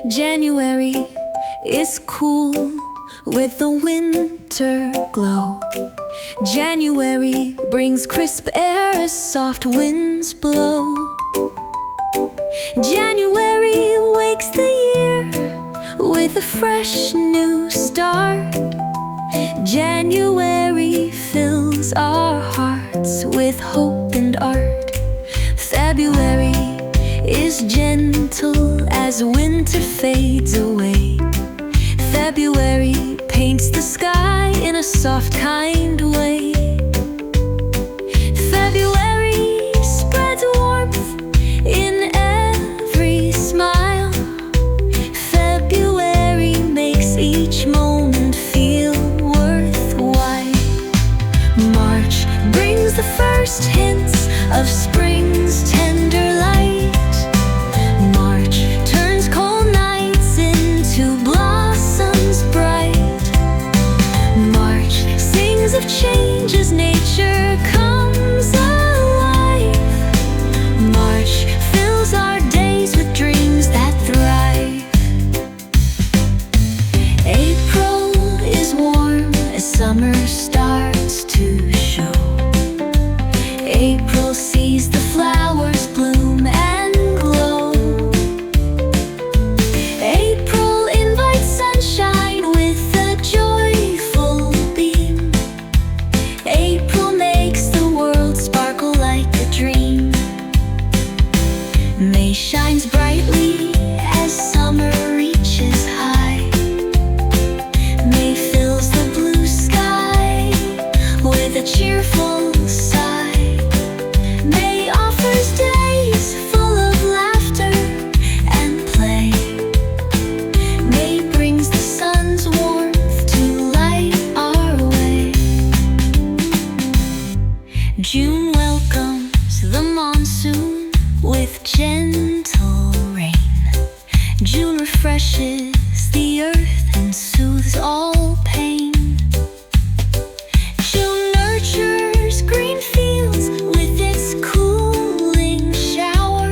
January is cool with the winter glow. January brings crisp air as soft winds blow. January wakes the year with a fresh new start. January fills our hearts with hope and art. February is gentle as winter fades away. February paints the sky in a soft, kind way. February spreads warmth in every smile. February makes each moment feel worthwhile. March brings the first hints of spring's tender light. March turns cold nights into blossoms bright. March sings of change as nature comes alive. March fills our days with dreams that thrive. April is warm as summer starts to show. April sees the flowers bloom and glow. April invites sunshine with a joyful beam. April makes the world sparkle like a dream. May shines brightly as summer reaches high. May fills the blue sky with a cheerful sigh. May offers days full of laughter and play. May brings the sun's warmth to light our way. June welcomes the monsoon with gentle rain. June refreshes the earth and soothes all pain. June nurtures green fields with its cooling shower.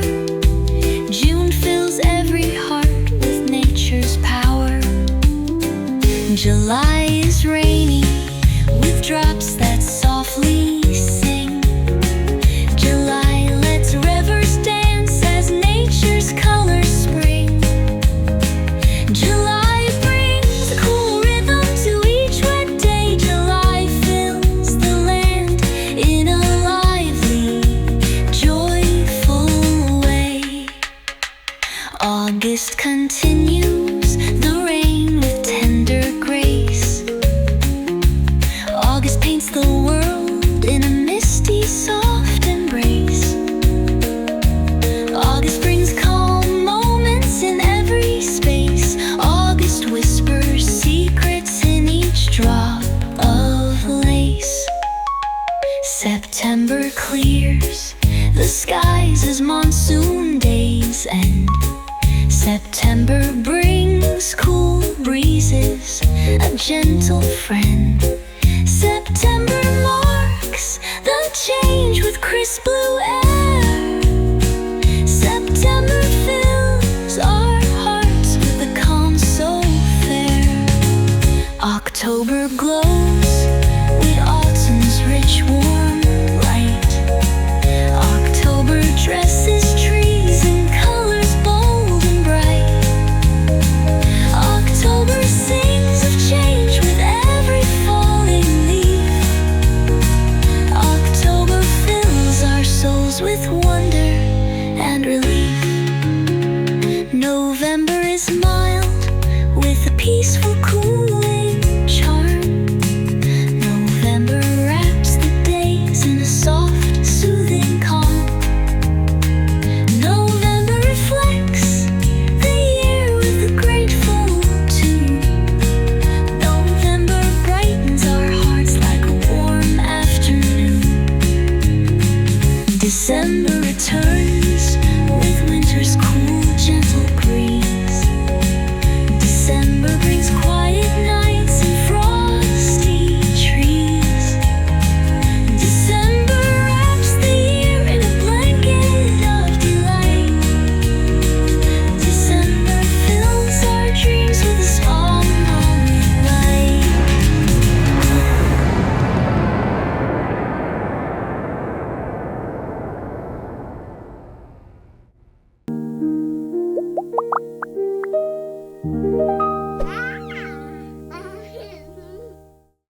June fills every heart with nature's power. July is rainy with drops that softly sing. July lets rivers dance as nature's colors spring. July brings a cool rhythm to each wet day. July fills the land in a lively, joyful way. August continues the rain with tender grace. August paints the world in a misty, soft embrace. August brings calm moments in every space. August whispers secrets in each drop of lace. September clears the skies as monsoon days end. September brings cool breezes, a gentle friend. September marks the change with crisp blue